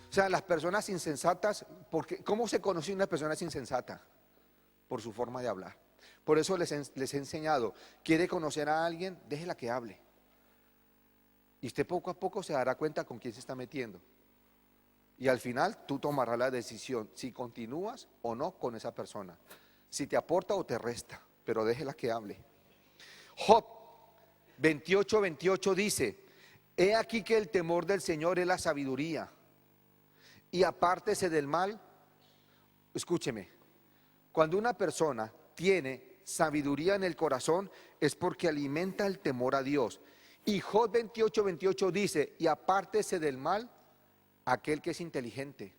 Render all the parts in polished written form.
O sea, las personas insensatas, porque, ¿cómo se conoce una persona insensata? Por su forma de hablar. Por eso les he enseñado, quiere conocer a alguien, déjela que hable. Y usted poco a poco se dará cuenta con quién se está metiendo. Y al final tú tomarás la decisión si continúas o no con esa persona. Si te aporta o te resta, pero déjela que hable. Job 28:28 dice: he aquí que el temor del Señor es la sabiduría, y apártese del mal. Escúcheme, cuando una persona tiene sabiduría en el corazón es porque alimenta el temor a Dios. Y Job 28:28 dice: y apártese del mal aquel que es inteligente.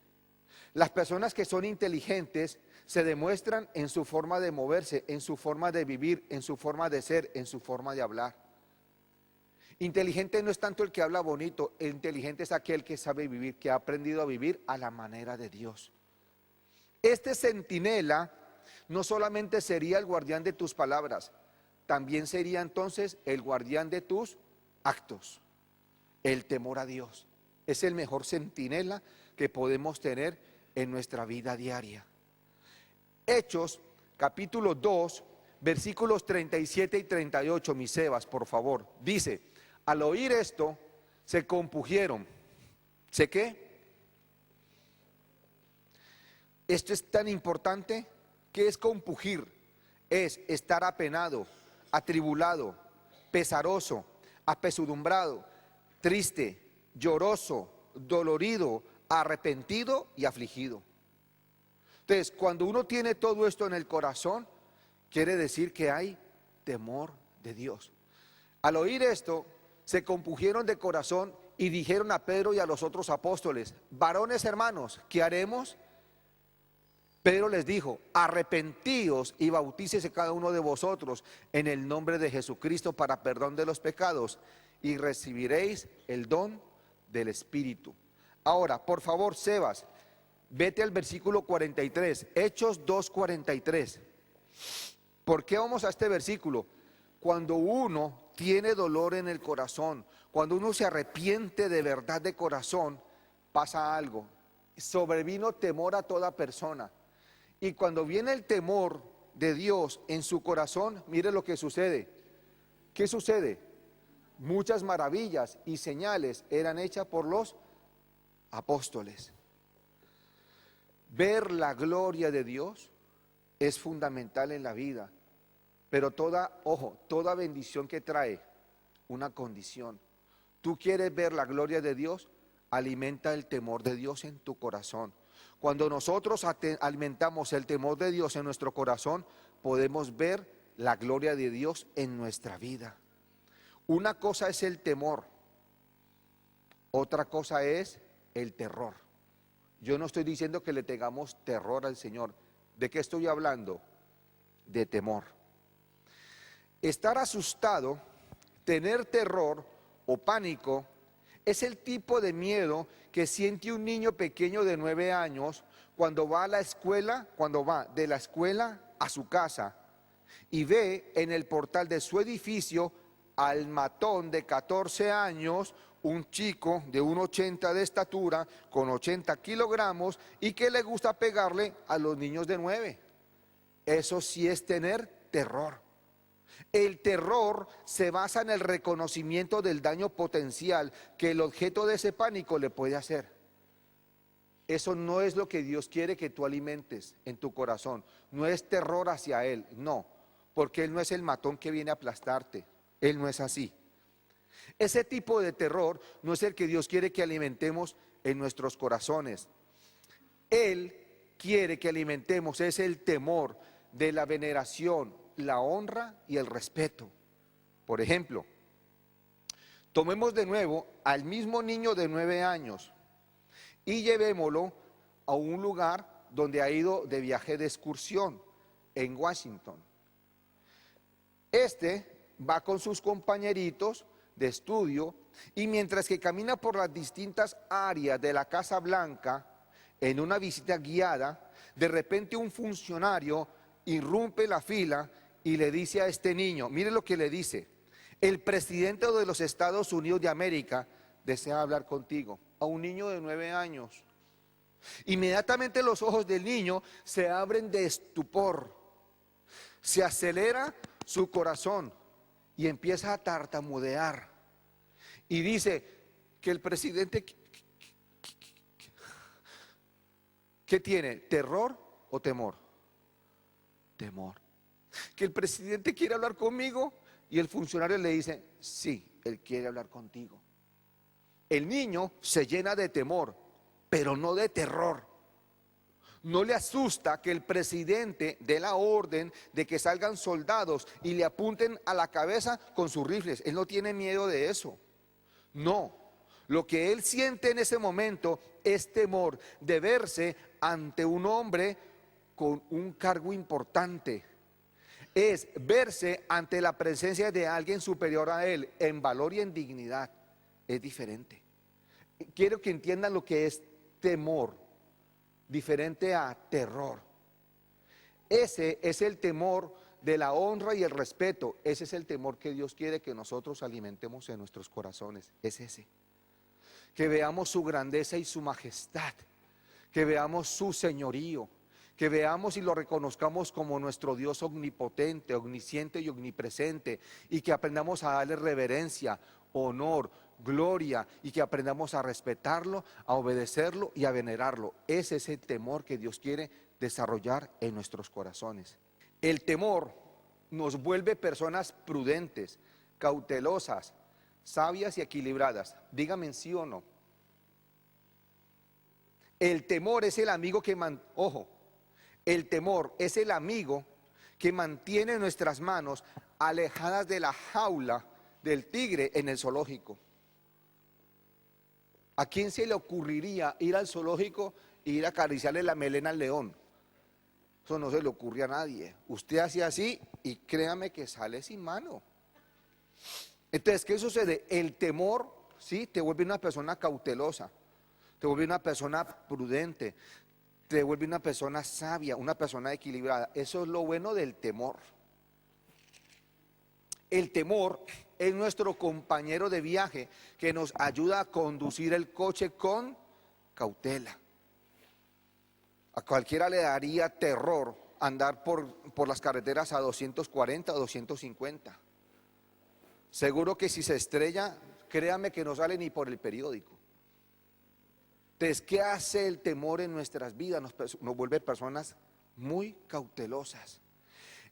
Las personas que son inteligentes se demuestran en su forma de moverse, en su forma de vivir, en su forma de ser, en su forma de hablar. Inteligente no es tanto el que habla bonito, el inteligente es aquel que sabe vivir, que ha aprendido a vivir a la manera de Dios. Este centinela no solamente sería el guardián de tus palabras, también sería entonces el guardián de tus actos. El temor a Dios es el mejor centinela que podemos tener en nuestra vida diaria. Hechos capítulo 2 versículos 37 y 38, mis Sebas, por favor. Dice: al oír esto se compungieron. ¿Sé qué? Esto es tan importante. ¿Qué es compungir? Es estar apenado, atribulado, pesaroso, apesadumbrado, triste, lloroso, dolorido, arrepentido y afligido. Entonces, cuando uno tiene todo esto en el corazón, quiere decir que hay temor de Dios. Al oír esto, se compungieron de corazón y dijeron a Pedro y a los otros apóstoles: varones hermanos, ¿qué haremos? Pedro les dijo: arrepentíos y bautícese cada uno de vosotros en el nombre de Jesucristo para perdón de los pecados, y recibiréis el don del Espíritu. Ahora, por favor, Sebas, vete al versículo 43, Hechos 2:43. ¿Por qué vamos a este versículo? Cuando uno tiene dolor en el corazón, cuando uno se arrepiente de verdad de corazón, pasa algo. Sobrevino temor a toda persona. Y cuando viene el temor de Dios en su corazón, mire lo que sucede. ¿Qué sucede? Muchas maravillas y señales eran hechas por los apóstoles. Ver la gloria de Dios es fundamental en la vida, pero toda bendición que trae una condición. Tú quieres ver la gloria de Dios, alimenta el temor de Dios en tu corazón. Cuando nosotros alimentamos el temor de Dios en nuestro corazón, podemos ver la gloria de Dios en nuestra vida. Una cosa es el temor, otra cosa es el terror. Yo no estoy diciendo que le tengamos terror al Señor. ¿De qué estoy hablando? De temor. Estar asustado, tener terror o pánico es el tipo de miedo que siente un niño pequeño de 9 años cuando va a la escuela, cuando va de la escuela a su casa y ve en el portal de su edificio al matón de 14 años, un chico de 1,80 de estatura, con 80 kilogramos y que le gusta pegarle a los niños de 9. Eso sí es tener terror. El terror se basa en el reconocimiento del daño potencial que el objeto de ese pánico le puede hacer. Eso no es lo que Dios quiere que tú alimentes en tu corazón. No es terror hacia Él, no, porque Él no es el matón que viene a aplastarte. Él no es así. Ese tipo de terror no es el que Dios quiere que alimentemos en nuestros corazones. Él quiere que alimentemos, es el temor de la veneración, la honra y el respeto. Por ejemplo, tomemos de nuevo al mismo niño de 9 años y llevémoslo a un lugar donde ha ido de viaje de excursión en Washington. Va con sus compañeritos de estudio y mientras que camina por las distintas áreas de la Casa Blanca en una visita guiada, de repente un funcionario irrumpe la fila y le dice a este niño, mire lo que le dice: el presidente de los Estados Unidos de América desea hablar contigo. A un niño de 9 años. Inmediatamente los ojos del niño se abren de estupor, se acelera su corazón y empieza a tartamudear. Y dice que el presidente, ¿qué tiene? ¿Terror o temor? Temor. Que el presidente quiere hablar conmigo y el funcionario le dice, sí, él quiere hablar contigo. El niño se llena de temor, pero no de terror. No le asusta que el presidente dé la orden de que salgan soldados y le apunten a la cabeza con sus rifles. Él no tiene miedo de eso. No. Lo que él siente en ese momento es temor de verse ante un hombre con un cargo importante. Es verse ante la presencia de alguien superior a él en valor y en dignidad. Es diferente. Quiero que entiendan lo que es temor, diferente a terror. Ese es el temor de la honra y el respeto. Ese es el temor que Dios quiere que nosotros alimentemos en nuestros corazones. Es ese. Que veamos su grandeza y su majestad, que veamos su señorío, que veamos y lo reconozcamos como nuestro Dios omnipotente, omnisciente y omnipresente, y que aprendamos a darle reverencia, honor, gloria, y que aprendamos a respetarlo, a obedecerlo y a venerarlo. Ese es el temor que Dios quiere desarrollar en nuestros corazones. El temor nos vuelve personas prudentes, cautelosas, sabias y equilibradas. Dígame sí o no. El temor es el amigo que el temor es el amigo que mantiene nuestras manos alejadas de la jaula del tigre en el zoológico. ¿A quién se le ocurriría ir al zoológico e ir a acariciarle la melena al león? Eso no se le ocurre a nadie. Usted hace así y créame que sale sin mano. Entonces, ¿qué sucede? El temor, ¿sí?, te vuelve una persona cautelosa, te vuelve una persona prudente, te vuelve una persona sabia, una persona equilibrada. Eso es lo bueno del temor. El temor es nuestro compañero de viaje que nos ayuda a conducir el coche con cautela. A cualquiera le daría terror andar por las carreteras a 240 o 250. Seguro que si se estrella, créame que no sale ni por el periódico. Entonces, ¿qué hace el temor en nuestras vidas? Nos vuelve personas muy cautelosas.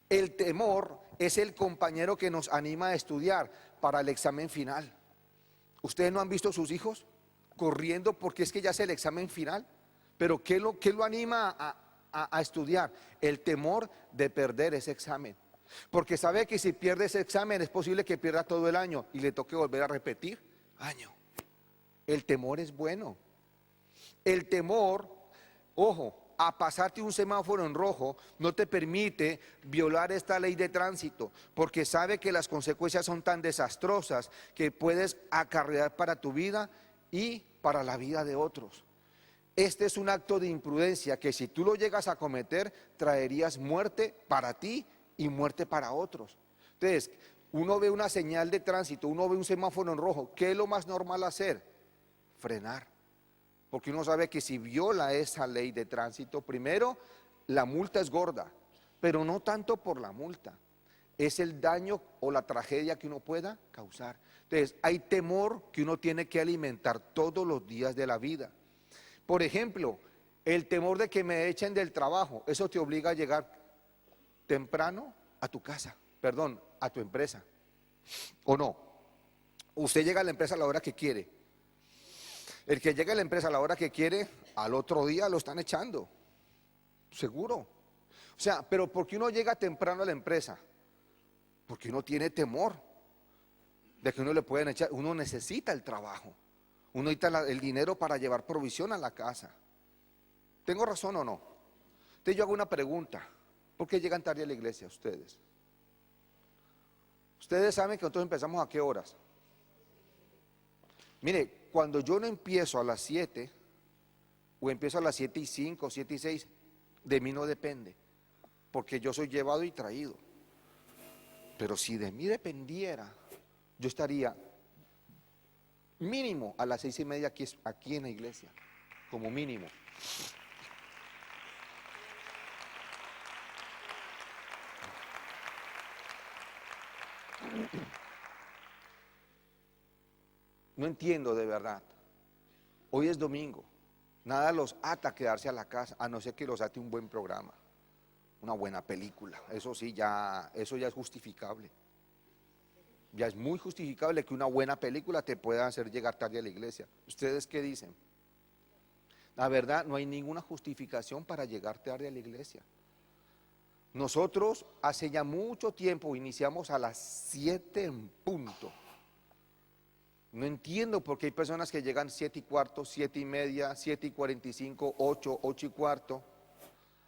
El temor es el compañero que nos anima a estudiar para el examen final. ¿Ustedes no han visto a sus hijos corriendo porque es que ya es el examen final? Pero ¿qué lo anima a estudiar? El temor de perder ese examen. Porque sabe que si pierde ese examen es posible que pierda todo el año y le toque volver a repetir año. El temor es bueno. El temor, a pasarte un semáforo en rojo no te permite violar esta ley de tránsito, porque sabe que las consecuencias son tan desastrosas que puedes acarrear para tu vida y para la vida de otros. Este es un acto de imprudencia que si tú lo llegas a cometer, traerías muerte para ti y muerte para otros. Entonces, uno ve una señal de tránsito, uno ve un semáforo en rojo, ¿qué es lo más normal hacer? Frenar. Porque uno sabe que si viola esa ley de tránsito, primero, la multa es gorda, pero no tanto por la multa, es el daño o la tragedia que uno pueda causar. Entonces, hay temor que uno tiene que alimentar todos los días de la vida. Por ejemplo, el temor de que me echen del trabajo, eso te obliga a llegar temprano a tu casa, a tu empresa, ¿o no? Usted llega a la empresa a la hora que quiere. El que llega a la empresa a la hora que quiere, al otro día lo están echando, seguro. O sea, pero ¿por qué uno llega temprano a la empresa? Porque uno tiene temor de que uno le pueden echar, uno necesita el trabajo, uno necesita el dinero para llevar provisión a la casa. ¿Tengo razón o no? Entonces yo hago una pregunta, ¿por qué llegan tarde a la iglesia ustedes? Ustedes saben que nosotros empezamos ¿a qué horas? Mire, cuando yo no empiezo a las 7, o empiezo a las 7:05, 7:06, de mí no depende, porque yo soy llevado y traído. Pero si de mí dependiera, yo estaría mínimo a las 6:30 aquí en la iglesia. como mínimo. No entiendo de verdad. Hoy es domingo. Nada los ata a quedarse a la casa, a no ser que los ate un buen programa, una buena película. Eso sí, eso ya es justificable. Ya es muy justificable que una buena película te pueda hacer llegar tarde a la iglesia. ¿Ustedes qué dicen? La verdad, no hay ninguna justificación para llegar tarde a la iglesia. Nosotros hace ya mucho tiempo iniciamos a las 7 en punto. No entiendo por qué hay personas que llegan 7:15, 7:30, 7:45, 8, 8:15.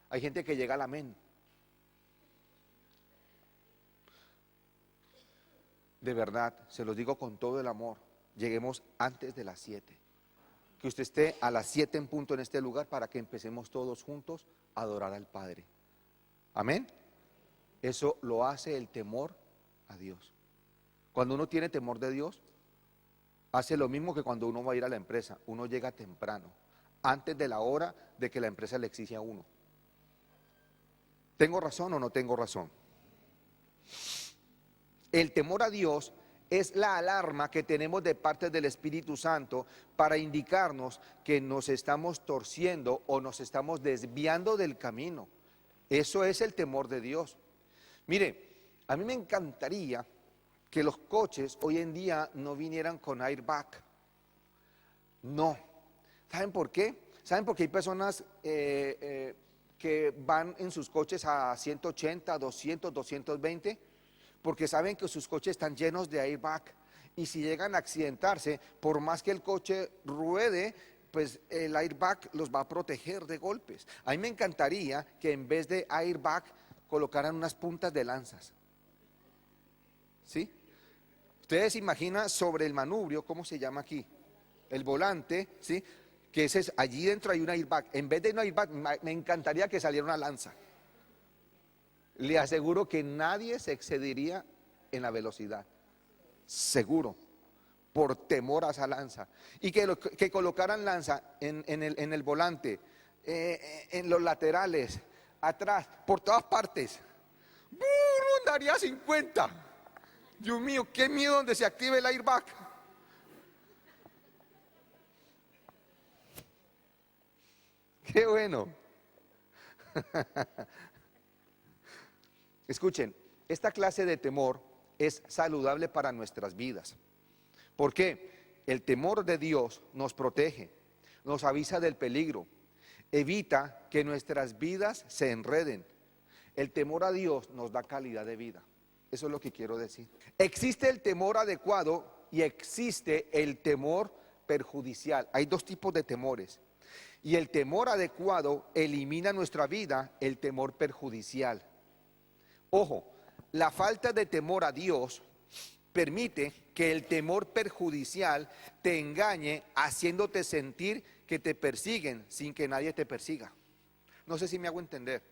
Hay gente que llega al amén. De verdad, se los digo con todo el amor, lleguemos antes de las 7. Que usted esté a las 7 en punto en este lugar para que empecemos todos juntos a adorar al Padre. Amén. Eso lo hace el temor a Dios. Cuando uno tiene temor de Dios, hace lo mismo que cuando uno va a ir a la empresa. Uno llega temprano, antes de la hora de que la empresa le exige a uno. ¿Tengo razón o no tengo razón? El temor a Dios es la alarma que tenemos de parte del Espíritu Santo para indicarnos que nos estamos torciendo o nos estamos desviando del camino. Eso es el temor de Dios. Mire, a mí me encantaría que los coches hoy en día no vinieran con airbag. No. ¿Saben por qué? ¿Saben por qué hay personas que van en sus coches a 180, 200, 220? Porque saben que sus coches están llenos de airbag. Y si llegan a accidentarse, por más que el coche ruede, pues el airbag los va a proteger de golpes. A mí me encantaría que en vez de airbag colocaran unas puntas de lanzas. ¿Sí? Ustedes se imaginan sobre el manubrio, ¿cómo se llama aquí? El volante, ¿sí? Que ese es, allí dentro hay un airbag. En vez de un airbag, me encantaría que saliera una lanza. Le aseguro que nadie se excedería en la velocidad. Seguro. Por temor a esa lanza. Y que colocaran lanza en el volante, en los laterales, atrás, por todas partes. Andaría a 50. Dios mío, qué miedo donde se active el airbag. Qué bueno. Escuchen, esta clase de temor es saludable para nuestras vidas. ¿Por qué? El temor de Dios nos protege, nos avisa del peligro, evita que nuestras vidas se enreden. El temor a Dios nos da calidad de vida. Eso es lo que quiero decir. Existe el temor adecuado y existe el temor perjudicial. Hay dos tipos de temores. Y el temor adecuado elimina nuestra vida, el temor perjudicial. Ojo, la falta de temor a Dios permite que el temor perjudicial te engañe haciéndote sentir que te persiguen sin que nadie te persiga. No sé si me hago entender.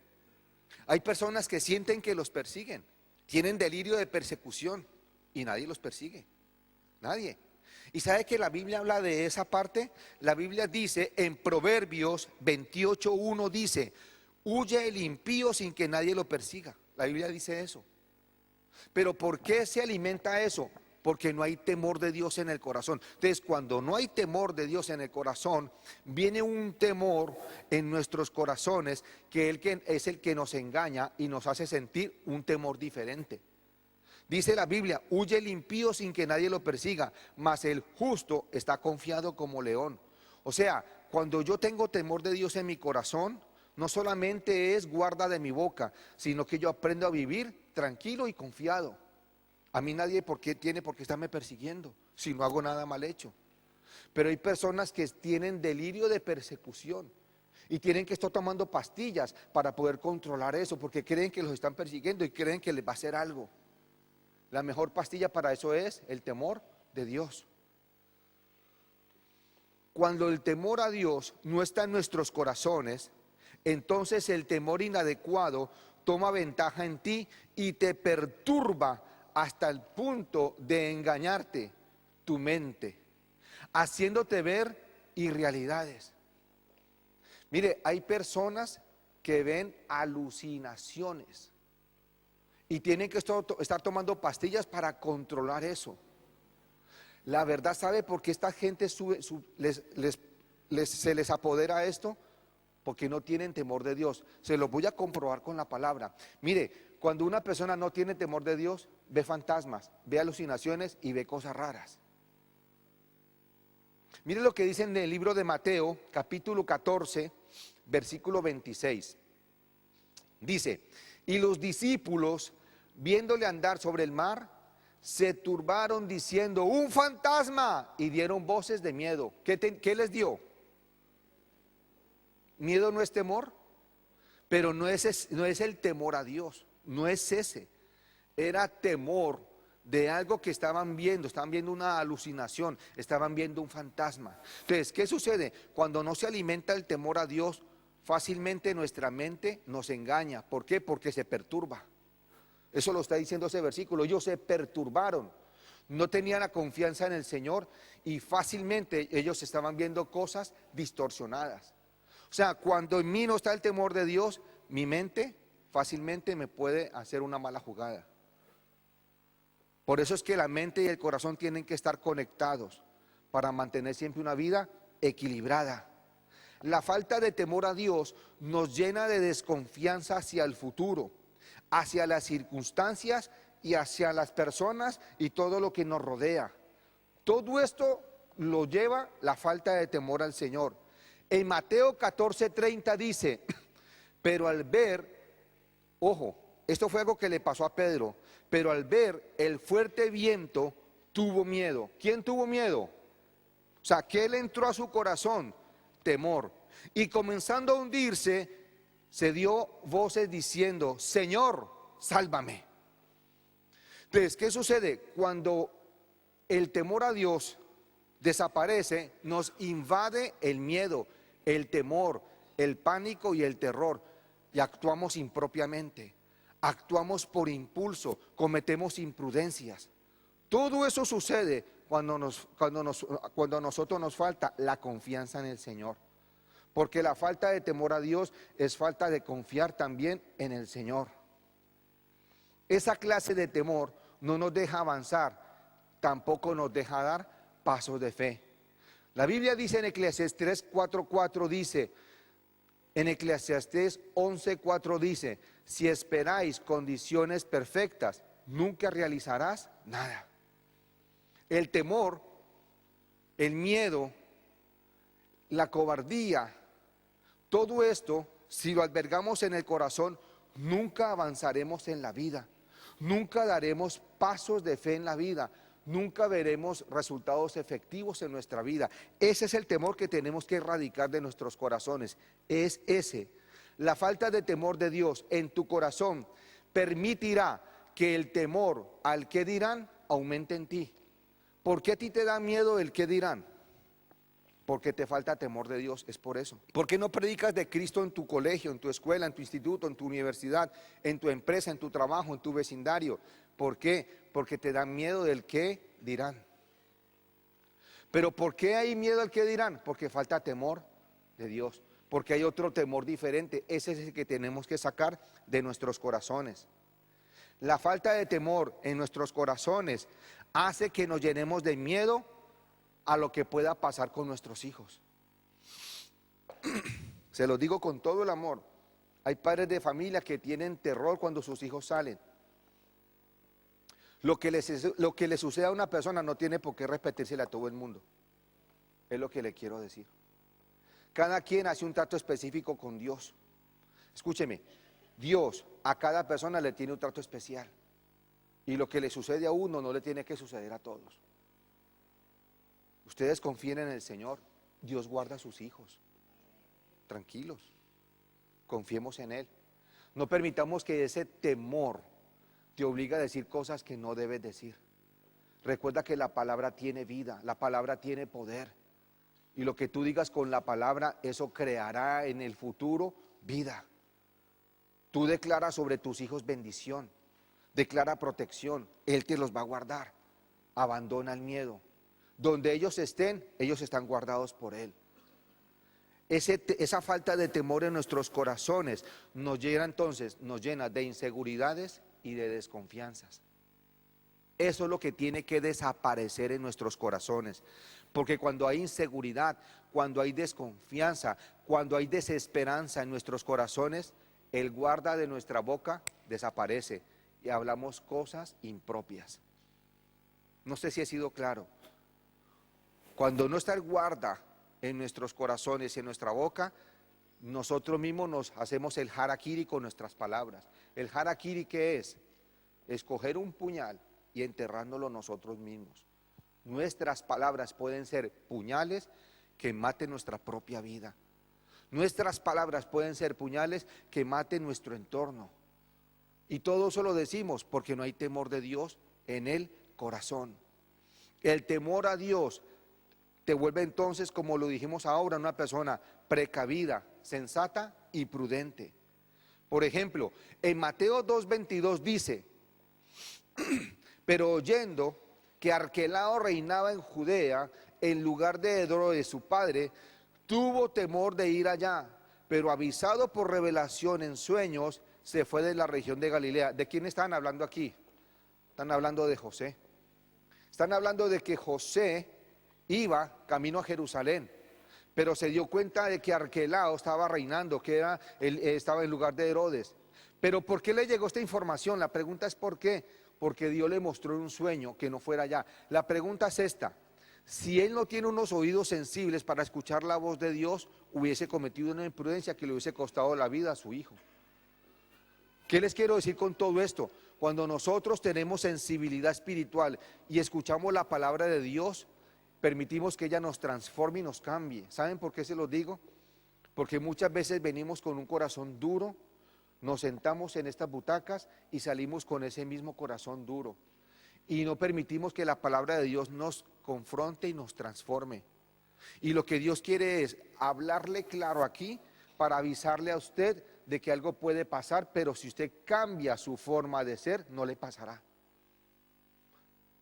Hay personas que sienten que los persiguen, tienen delirio de persecución y nadie los persigue, nadie. ¿Y sabe que la Biblia habla de esa parte? La Biblia dice en Proverbios 28:1 dice, huye el impío sin que nadie lo persiga. La Biblia dice eso. Pero ¿por qué se alimenta eso? Porque no hay temor de Dios en el corazón. Entonces, cuando no hay temor de Dios en el corazón, viene un temor en nuestros corazones que es el que nos engaña y nos hace sentir un temor diferente. Dice la Biblia, huye el impío sin que nadie lo persiga, mas el justo está confiado como león. O sea, cuando yo tengo temor de Dios en mi corazón, no solamente es guarda de mi boca, sino que yo aprendo a vivir tranquilo y confiado. A mí nadie tiene por qué estarme persiguiendo si no hago nada mal hecho. Pero hay personas que tienen delirio de persecución y tienen que estar tomando pastillas para poder controlar eso, porque creen que los están persiguiendo y creen que les va a hacer algo. La mejor pastilla para eso es el temor de Dios. Cuando el temor a Dios no está en nuestros corazones, entonces el temor inadecuado toma ventaja en ti y te perturba hasta el punto de engañarte tu mente, haciéndote ver irrealidades. Mire, hay personas que ven alucinaciones y tienen que estar tomando pastillas para controlar eso. La verdad, ¿sabe por qué esta gente se les apodera esto? Porque no tienen temor de Dios. Se lo voy a comprobar con la palabra. Mire, cuando una persona no tiene temor de Dios, ve fantasmas, ve alucinaciones y ve cosas raras. Mire lo que dice en el libro de Mateo, capítulo 14, versículo 26. Dice, y los discípulos, viéndole andar sobre el mar, se turbaron diciendo, un fantasma, y dieron voces de miedo. ¿Qué les dio? Miedo no es temor, pero no es el temor a Dios, no es ese. Era temor de algo que estaban viendo una alucinación, estaban viendo un fantasma. Entonces, ¿qué sucede? Cuando no se alimenta el temor a Dios, fácilmente nuestra mente nos engaña. ¿Por qué? Porque se perturba. Eso lo está diciendo ese versículo. Ellos se perturbaron, no tenían la confianza en el Señor y fácilmente ellos estaban viendo cosas distorsionadas. O sea, cuando en mí no está el temor de Dios, mi mente fácilmente me puede hacer una mala jugada. Por eso es que la mente y el corazón tienen que estar conectados para mantener siempre una vida equilibrada. La falta de temor a Dios nos llena de desconfianza hacia el futuro, hacia las circunstancias y hacia las personas y todo lo que nos rodea. Todo esto lo lleva la falta de temor al Señor. En Mateo 14:30 dice, pero al ver, ojo, esto fue algo que le pasó a Pedro, pero al ver el fuerte viento tuvo miedo. ¿Quién tuvo miedo? O sea, ¿qué le entró a su corazón? Temor. Y comenzando a hundirse, se dio voces diciendo, Señor, sálvame. Entonces, ¿qué sucede? Cuando el temor a Dios desaparece, nos invade el miedo, el temor, el pánico y el terror, y actuamos impropiamente, actuamos por impulso, cometemos imprudencias. Todo eso sucede cuando a nosotros nos falta la confianza en el Señor. Porque la falta de temor a Dios es falta de confiar también en el Señor. Esa clase de temor no nos deja avanzar, tampoco nos deja dar pasos de fe. La Biblia dice en Eclesiastés 4:4 dice, en Eclesiastés 11:4 dice, si esperáis condiciones perfectas, nunca realizarás nada. El temor, el miedo, la cobardía, todo esto, si lo albergamos en el corazón, nunca avanzaremos en la vida, nunca daremos pasos de fe en la vida, nunca veremos resultados efectivos en nuestra vida. Ese es el temor que tenemos que erradicar de nuestros corazones, es ese. La falta de temor de Dios en tu corazón permitirá que el temor al que dirán aumente en ti. ¿Por qué a ti te da miedo el qué dirán? Porque te falta temor de Dios, es por eso. ¿Por qué no predicas de Cristo en tu colegio, en tu escuela, en tu instituto, en tu universidad, en tu empresa, en tu trabajo, en tu vecindario? ¿Por qué? Porque te da miedo del qué dirán. Pero ¿por qué hay miedo al qué dirán? Porque falta temor de Dios. Porque hay otro temor diferente, ese es el que tenemos que sacar de nuestros corazones. La falta de temor en nuestros corazones hace que nos llenemos de miedo a lo que pueda pasar con nuestros hijos. Se lo digo con todo el amor. Hay padres de familia que tienen terror cuando sus hijos salen. Lo que le sucede a una persona no tiene por qué repetírsele a todo el mundo. Es lo que le quiero decir. Cada quien hace un trato específico con Dios. Escúcheme, Dios a cada persona le tiene un trato especial. Y lo que le sucede a uno no le tiene que suceder a todos. Ustedes confíen en el Señor, Dios guarda a sus hijos. Tranquilos, confiemos en Él. No permitamos que ese temor te obligue a decir cosas que no debes decir. Recuerda que la palabra tiene vida, la palabra tiene poder. Y lo que tú digas con la palabra, eso creará en el futuro vida. Tú declaras sobre tus hijos bendición, declara protección, Él te los va a guardar. Abandona el miedo. Donde ellos estén, ellos están guardados por Él. Esa falta de temor en nuestros corazones nos llena de inseguridades y de desconfianzas. Eso es lo que tiene que desaparecer en nuestros corazones, porque cuando hay inseguridad, cuando hay desconfianza, cuando hay desesperanza en nuestros corazones, el guarda de nuestra boca desaparece y hablamos cosas impropias. No sé si he sido claro. Cuando no está el guarda en nuestros corazones y en nuestra boca, nosotros mismos nos hacemos el harakiri con nuestras palabras. ¿El harakiri qué es? Escoger un puñal y enterrándolo nosotros mismos. Nuestras palabras pueden ser puñales que maten nuestra propia vida. Nuestras palabras pueden ser puñales que maten nuestro entorno. Y todo eso lo decimos porque no hay temor de Dios en el corazón. El temor a Dios te vuelve entonces, como lo dijimos ahora, una persona precavida, sensata y prudente. Por ejemplo, en Mateo 2:22 dice: pero oyendo que Arquelao reinaba en Judea en lugar de Herodes su padre, tuvo temor de ir allá, pero avisado por revelación en sueños, se fue de la región de Galilea. ¿De quién están hablando aquí? Están hablando de José. Están hablando de que José iba camino a Jerusalén, pero se dio cuenta de que Arquelao estaba reinando, que estaba en lugar de Herodes. Pero ¿por qué le llegó esta información? La pregunta es ¿por qué? Porque Dios le mostró en un sueño que no fuera allá. La pregunta es esta: si él no tiene unos oídos sensibles para escuchar la voz de Dios, hubiese cometido una imprudencia que le hubiese costado la vida a su hijo. ¿Qué les quiero decir con todo esto? Cuando nosotros tenemos sensibilidad espiritual y escuchamos la palabra de Dios, permitimos que ella nos transforme y nos cambie. ¿Saben por qué se los digo? Porque muchas veces venimos con un corazón duro, nos sentamos en estas butacas y salimos con ese mismo corazón duro. Y no permitimos que la palabra de Dios nos confronte y nos transforme. Y lo que Dios quiere es hablarle claro aquí para avisarle a usted de que algo puede pasar, pero si usted cambia su forma de ser, no le pasará.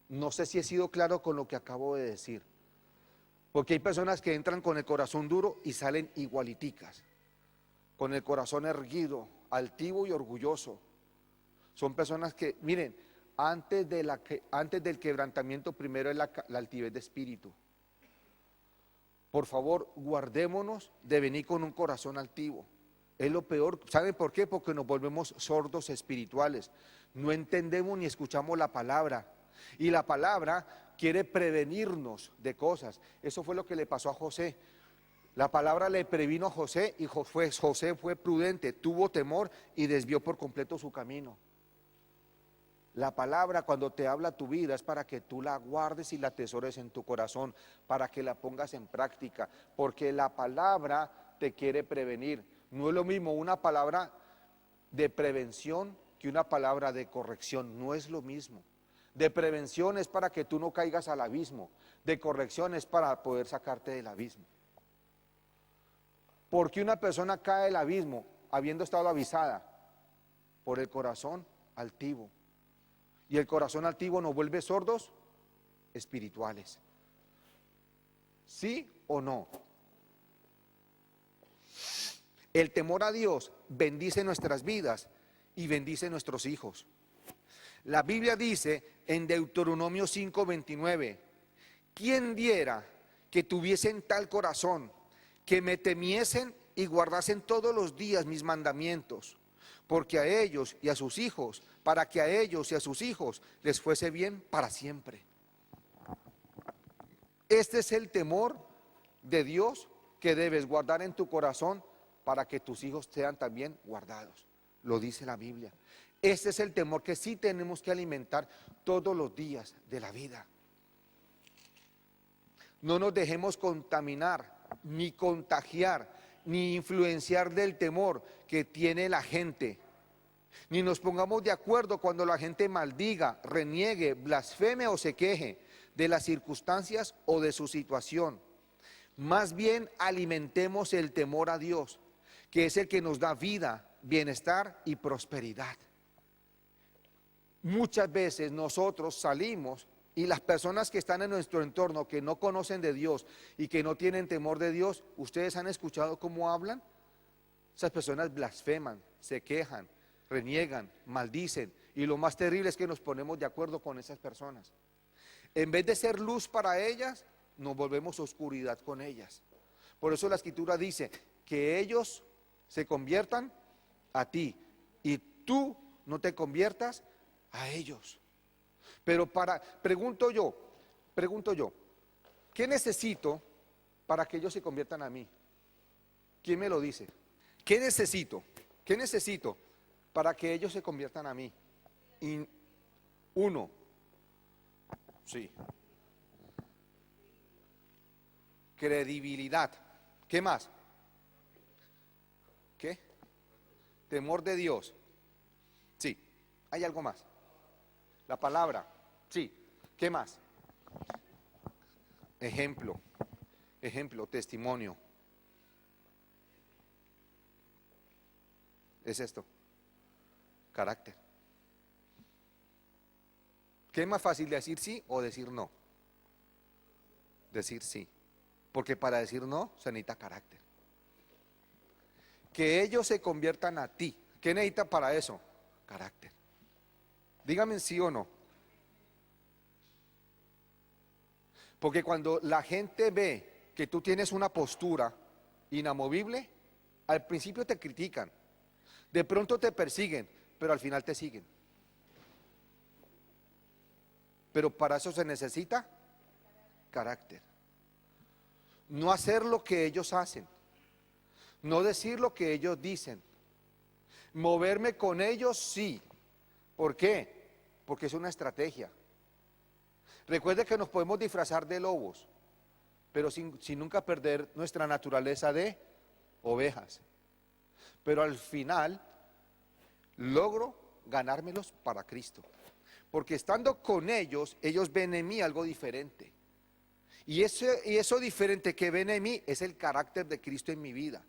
No sé si he sido claro con lo que acabo de decir, porque hay personas que entran con el corazón duro y salen igualiticas, con el corazón erguido, altivo y orgulloso. Son personas que, miren, antes del quebrantamiento primero es la altivez de espíritu. Por favor, guardémonos de venir con un corazón altivo. Es lo peor. ¿Saben por qué? Porque nos volvemos sordos espirituales. No entendemos ni escuchamos la palabra. Y la palabra quiere prevenirnos de cosas. Eso fue lo que le pasó a José. La palabra le previno a José y José fue prudente, tuvo temor y desvió por completo su camino. La palabra, cuando te habla tu vida, es para que tú la guardes y la atesores en tu corazón, para que la pongas en práctica, porque la palabra te quiere prevenir. No es lo mismo una palabra de prevención que una palabra de corrección, no es lo mismo. De prevención es para que tú no caigas al abismo, de corrección es para poder sacarte del abismo. Porque una persona cae al abismo habiendo estado avisada por el corazón altivo. Y el corazón altivo nos vuelve sordos espirituales. ¿Sí o no? El temor a Dios bendice nuestras vidas y bendice nuestros hijos. La Biblia dice en Deuteronomio 5:29, ¿quién diera que tuviesen tal corazón, que me temiesen y guardasen todos los días mis mandamientos? Porque a ellos y a sus hijos, para que a ellos y a sus hijos les fuese bien para siempre. Este es el temor de Dios que debes guardar en tu corazón para que tus hijos sean también guardados. Lo dice la Biblia. Este es el temor que sí tenemos que alimentar todos los días de la vida. No nos dejemos contaminar, ni contagiar, ni influenciar del temor que tiene la gente. Ni nos pongamos de acuerdo cuando la gente maldiga, reniegue, blasfeme o se queje de las circunstancias o de su situación. Más bien alimentemos el temor a Dios, que es el que nos da vida, bienestar y prosperidad. Muchas veces nosotros salimos Y las personas que están en nuestro entorno, que no conocen de Dios y que no tienen temor de Dios, ¿ustedes han escuchado cómo hablan? Esas personas blasfeman, se quejan, reniegan, maldicen. Y lo más terrible es que nos ponemos de acuerdo con esas personas. En vez de ser luz para ellas, nos volvemos oscuridad con ellas. Por eso la Escritura dice que ellos se conviertan a ti y tú no te conviertas a ellos. Pero pregunto yo, ¿qué necesito para que ellos se conviertan a mí? ¿Quién me lo dice? ¿Qué necesito? ¿Qué necesito para que ellos se conviertan a mí? Uno, sí. Credibilidad. ¿Qué más? ¿Qué? Temor de Dios. Sí. ¿Hay algo más? La palabra. Sí. ¿Qué más? Ejemplo. Ejemplo, testimonio. Es esto. Carácter. ¿Qué es más fácil, decir sí o decir no? Decir sí. Porque para decir no se necesita carácter. Que ellos se conviertan a ti. ¿Qué necesita para eso? Carácter. Dígame sí o no. Porque cuando la gente ve que tú tienes una postura inamovible, al principio te critican, de pronto te persiguen, pero al final te siguen. Pero para eso se necesita carácter. No hacer lo que ellos hacen, no decir lo que ellos dicen, moverme con ellos sí. ¿Por qué? Porque es una estrategia. Recuerde que nos podemos disfrazar de lobos, pero sin nunca perder nuestra naturaleza de ovejas. Pero al final logro ganármelos para Cristo. Porque estando con ellos, ellos ven en mí algo diferente. Y eso diferente que ven en mí es el carácter de Cristo en mi vida.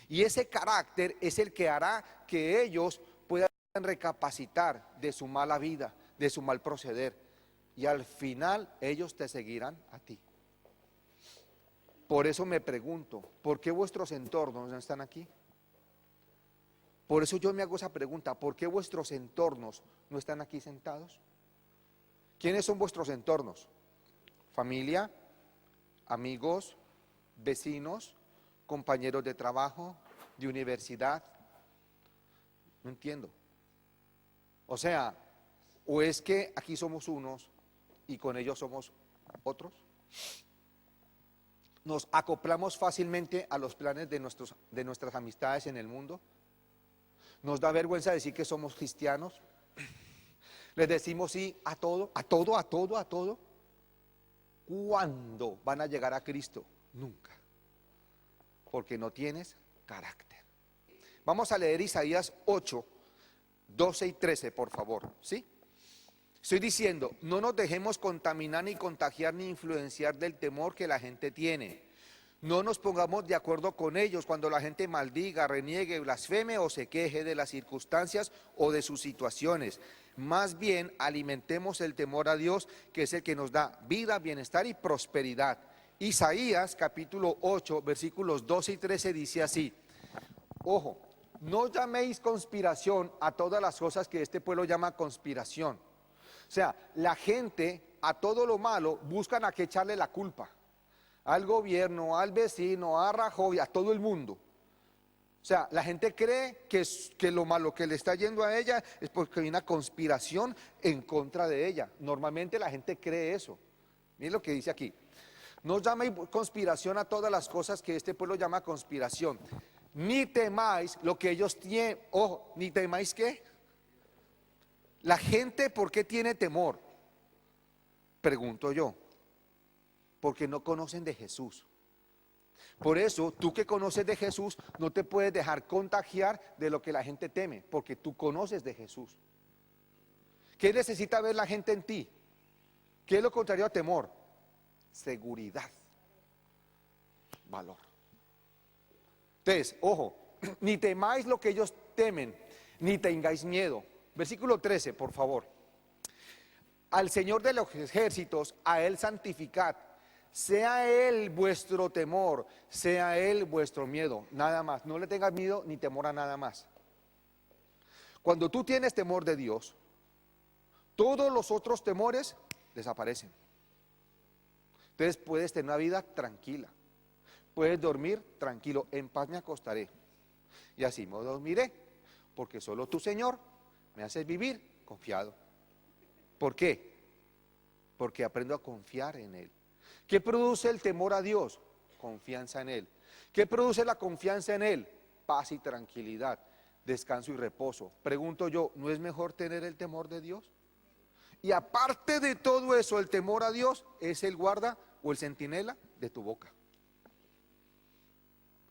Y ese carácter es el que hará que ellos puedan recapacitar de su mala vida, de su mal proceder. Y al final ellos te seguirán a ti. Por eso me pregunto, ¿por qué vuestros entornos no están aquí? Por eso yo me hago esa pregunta, ¿por qué vuestros entornos no están aquí sentados? ¿Quiénes son vuestros entornos? Familia, amigos, vecinos, compañeros de trabajo, de universidad. No entiendo. O sea, ¿o es que aquí somos unos y con ellos somos otros? ¿Nos acoplamos fácilmente a los planes de nuestras amistades en el mundo? ¿Nos da vergüenza decir que somos cristianos? ¿Les decimos sí a todo, a todo, a todo, a todo? ¿Cuándo van a llegar a Cristo? Nunca. Porque no tienes carácter. Vamos a leer Isaías 8, 12 y 13, por favor, ¿sí? Estoy diciendo, no nos dejemos contaminar, ni contagiar, ni influenciar del temor que la gente tiene. No nos pongamos de acuerdo con ellos cuando la gente maldiga, reniegue, blasfeme o se queje de las circunstancias o de sus situaciones. Más bien, alimentemos el temor a Dios, que es el que nos da vida, bienestar y prosperidad. Isaías capítulo 8, versículos 12 y 13 dice así. Ojo, no llaméis conspiración a todas las cosas que este pueblo llama conspiración. O sea, la gente a todo lo malo buscan a qué echarle la culpa. Al gobierno, al vecino, a Rajoy, a todo el mundo. O sea, la gente cree que lo malo que le está yendo a ella es porque hay una conspiración en contra de ella. Normalmente la gente cree eso. Miren lo que dice aquí. No llaméis conspiración a todas las cosas que este pueblo llama conspiración. Ni temáis lo que ellos tienen. Ojo, ni temáis ¿qué? La gente, ¿por qué tiene temor? Pregunto yo. Porque no conocen de Jesús. Por eso, tú que conoces de Jesús, no te puedes dejar contagiar de lo que la gente teme, porque tú conoces de Jesús. ¿Qué necesita ver la gente en ti? ¿Qué es lo contrario a temor? Seguridad, valor. Entonces, ojo, ni temáis lo que ellos temen, ni tengáis miedo. Versículo 13, por favor. al Señor de los ejércitos, a Él santificad. Sea Él vuestro temor, sea Él vuestro miedo, nada más. No le tengas miedo ni temor a nada más. Cuando tú tienes temor de Dios, todos los otros temores desaparecen. Entonces puedes tener una vida tranquila, puedes dormir tranquilo, en paz me acostaré y así me dormiré, porque solo tu Señor me haces vivir confiado. ¿Por qué? Porque aprendo a confiar en Él. ¿Qué produce el temor a Dios? Confianza en Él. ¿Qué produce la confianza en Él? Paz y tranquilidad, descanso y reposo. Pregunto yo, ¿no es mejor tener el temor de Dios? Y aparte de todo eso, el temor a Dios es el guarda o el centinela de tu boca.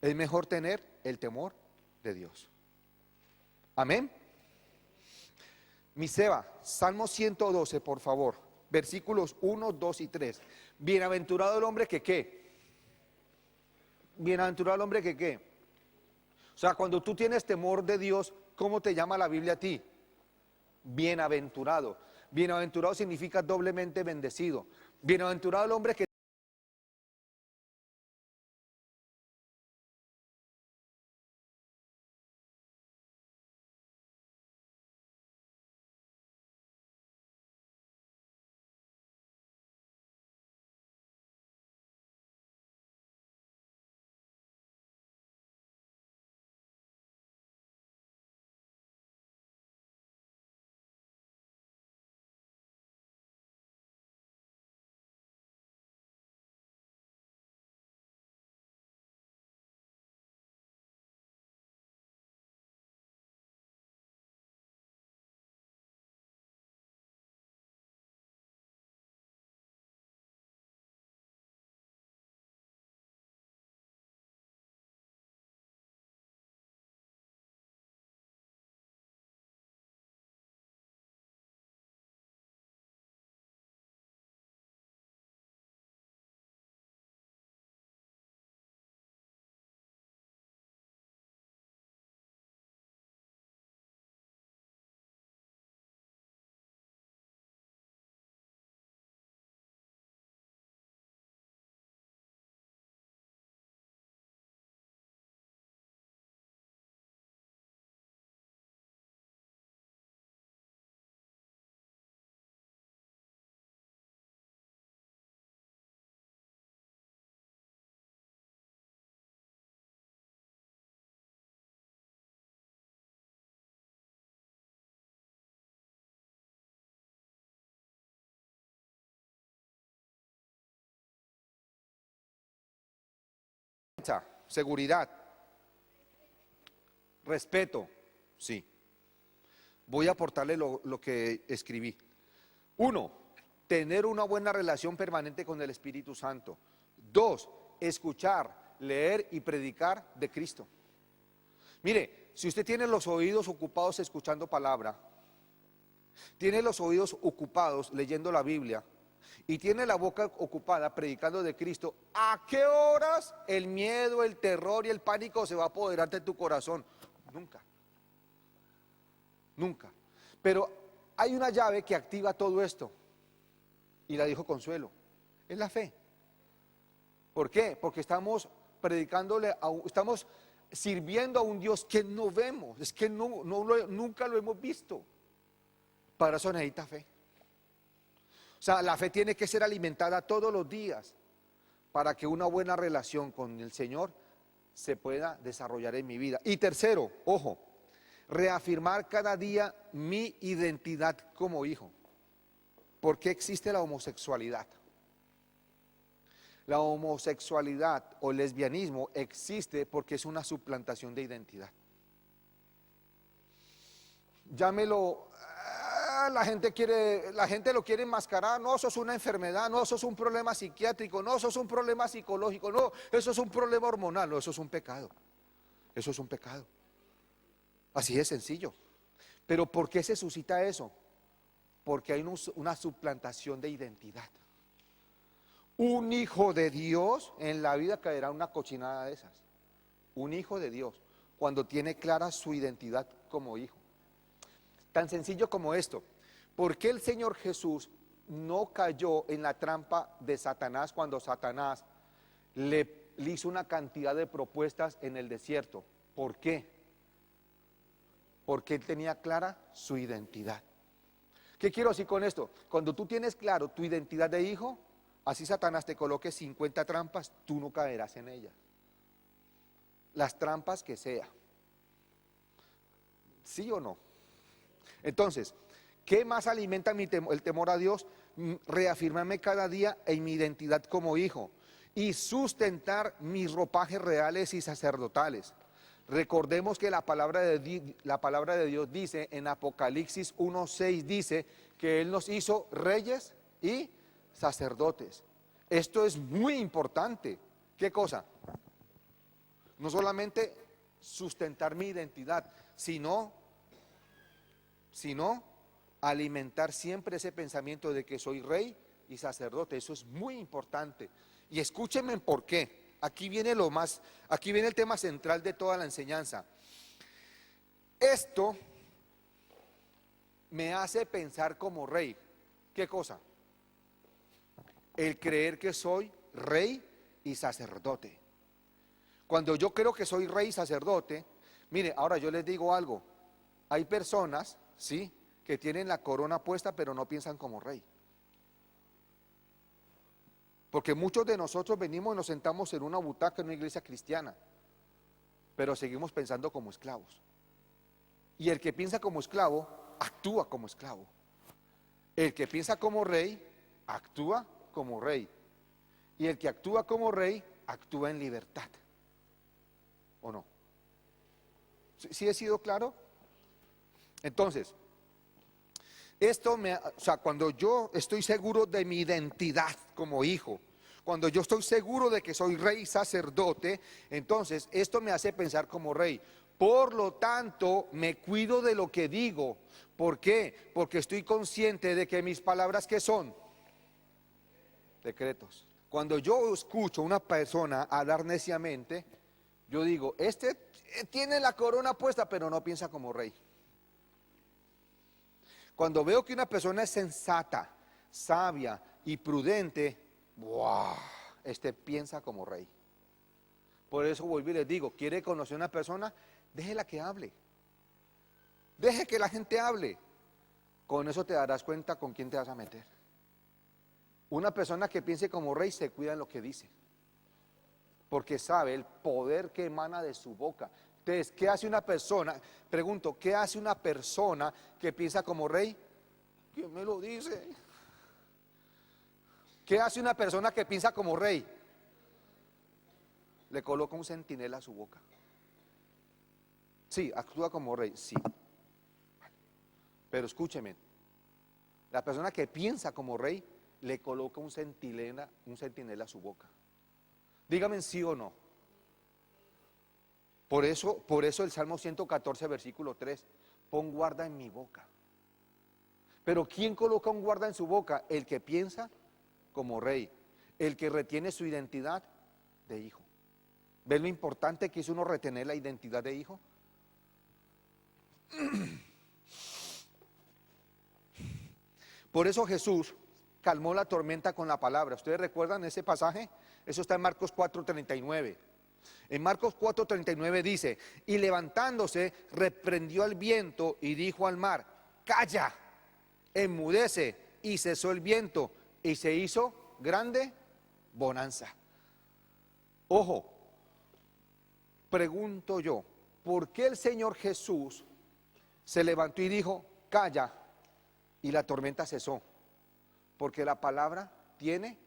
Es mejor tener el temor de Dios. Amén. Mi Seba, Salmo 112, por favor, versículos 1, 2 y 3. Bienaventurado el hombre que ¿qué? Bienaventurado el hombre que ¿qué? O sea, cuando tú tienes temor de Dios, ¿cómo te llama la Biblia a ti? Bienaventurado. Bienaventurado significa doblemente bendecido. Bienaventurado el hombre que seguridad, respeto, sí. Voy a aportarle lo que escribí. 1, tener una buena relación permanente con el Espíritu Santo. 2, escuchar, leer y predicar de Cristo. Mire, si usted tiene los oídos ocupados escuchando palabra, tiene los oídos ocupados leyendo la Biblia y tiene la boca ocupada predicando de Cristo, ¿a qué horas el miedo, el terror y el pánico se va a apoderar de tu corazón? Nunca. Nunca. Pero hay una llave que activa todo esto y la dijo Consuelo, es la fe. ¿Por qué? Porque estamos predicándole, estamos sirviendo a un Dios que no vemos, es que nunca lo hemos visto. Para eso necesita fe. O sea, la fe tiene que ser alimentada todos los días para que una buena relación con el Señor se pueda desarrollar en mi vida. Y tercero, ojo, reafirmar cada día mi identidad como hijo. ¿Por qué existe la homosexualidad? La homosexualidad o lesbianismo existe porque es una suplantación de identidad. Llámelo, la gente lo quiere enmascarar, no, eso es una enfermedad, no, eso es un problema psiquiátrico, no, eso es un problema psicológico, no, eso es un problema hormonal, no, eso es un pecado. Eso es un pecado. Así de sencillo. Pero ¿por qué se suscita eso? Porque hay una suplantación de identidad. Un hijo de Dios en la vida caerá una cochinada de esas. Un hijo de Dios, cuando tiene clara su identidad como hijo. Tan sencillo como esto. ¿Por qué el Señor Jesús no cayó en la trampa de Satanás cuando Satanás le hizo una cantidad de propuestas en el desierto. ¿Por qué? Porque él tenía clara su identidad. ¿Qué quiero decir con esto? Cuando tú tienes claro tu identidad de hijo, así Satanás te coloque 50 trampas, tú no caerás en ellas. Las trampas que sea. ¿Sí o no? Entonces, ¿qué más alimenta el temor a Dios? Reafirmarme cada día en mi identidad como hijo y sustentar mis ropajes reales y sacerdotales. Recordemos que la palabra de Dios dice en Apocalipsis 1:6, dice que Él nos hizo reyes y sacerdotes. Esto es muy importante. ¿Qué cosa? No solamente sustentar mi identidad, sino alimentar siempre ese pensamiento de que soy rey y sacerdote. Eso es muy importante. Y escúchenme por qué. Aquí viene el tema central de toda la enseñanza. Esto me hace pensar como rey. ¿Qué cosa? El creer que soy rey y sacerdote. Cuando yo creo que soy rey y sacerdote, mire, ahora yo les digo algo. Hay personas, ¿sí?, que tienen la corona puesta pero no piensan como rey. Porque muchos de nosotros venimos y nos sentamos en una butaca en una iglesia cristiana, pero seguimos pensando como esclavos. Y el que piensa como esclavo, actúa como esclavo. El que piensa como rey, actúa como rey. Y el que actúa como rey, actúa en libertad. ¿O no? ¿Sí he sido claro? Entonces, cuando yo estoy seguro de mi identidad como hijo, cuando yo estoy seguro de que soy rey y sacerdote, entonces esto me hace pensar como rey. Por lo tanto, me cuido de lo que digo. ¿Por qué? Porque estoy consciente de que mis palabras, ¿qué son? Decretos. Cuando yo escucho a una persona hablar neciamente, yo digo, este tiene la corona puesta, pero no piensa como rey. Cuando veo que una persona es sensata, sabia y prudente, ¡wow!, este piensa como rey. Por eso vuelvo y les digo, ¿quiere conocer a una persona? Déjela que hable. Deje que la gente hable. Con eso te darás cuenta con quién te vas a meter. Una persona que piense como rey se cuida en lo que dice, porque sabe el poder que emana de su boca. Entonces, ¿qué hace una persona? Pregunto, ¿qué hace una persona que piensa como rey? ¿Quién me lo dice? ¿Qué hace una persona que piensa como rey? Le coloca un centinela a su boca. Sí, actúa como rey, sí. Pero escúcheme, la persona que piensa como rey le coloca un centinela a su boca. Dígame sí o no. Por eso el Salmo 114, versículo 3, pon guarda en mi boca. Pero ¿quién coloca un guarda en su boca? El que piensa como rey, el que retiene su identidad de hijo. ¿Ves lo importante que es uno retener la identidad de hijo? Por eso Jesús calmó la tormenta con la palabra. ¿Ustedes recuerdan ese pasaje? Eso está en Marcos 4:39. En Marcos 4:39 dice, y levantándose, reprendió al viento y dijo al mar, calla, enmudece, y cesó el viento, y se hizo grande bonanza. Ojo, pregunto yo, ¿por qué el Señor Jesús se levantó y dijo, calla, y la tormenta cesó? Porque la palabra tiene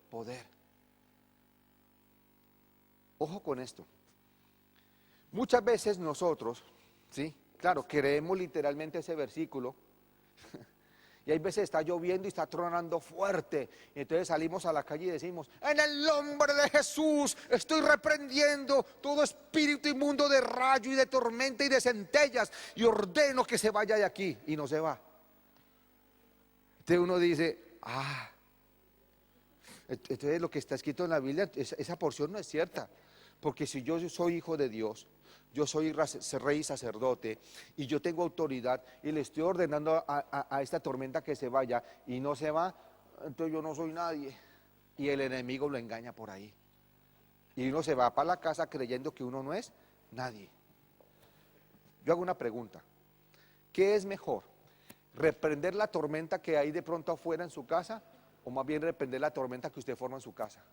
poder. Ojo con esto. Muchas veces nosotros, ¿sí?, claro, creemos literalmente ese versículo. Y hay veces está lloviendo y está tronando fuerte. Y entonces salimos a la calle y decimos, en el nombre de Jesús estoy reprendiendo todo espíritu inmundo de rayo y de tormenta y de centellas y ordeno que se vaya de aquí. Y no se va. Entonces uno dice, entonces lo que está escrito en la Biblia, esa porción no es cierta. Porque si yo soy hijo de Dios, yo soy rey y sacerdote, y yo tengo autoridad, y le estoy ordenando a esta tormenta que se vaya, y no se va, entonces yo no soy nadie. Y el enemigo lo engaña por ahí. Y uno se va para la casa creyendo que uno no es nadie. Yo hago una pregunta. ¿Qué es mejor? ¿Reprender la tormenta que hay de pronto afuera en su casa? ¿O más bien reprender la tormenta que usted forma en su casa?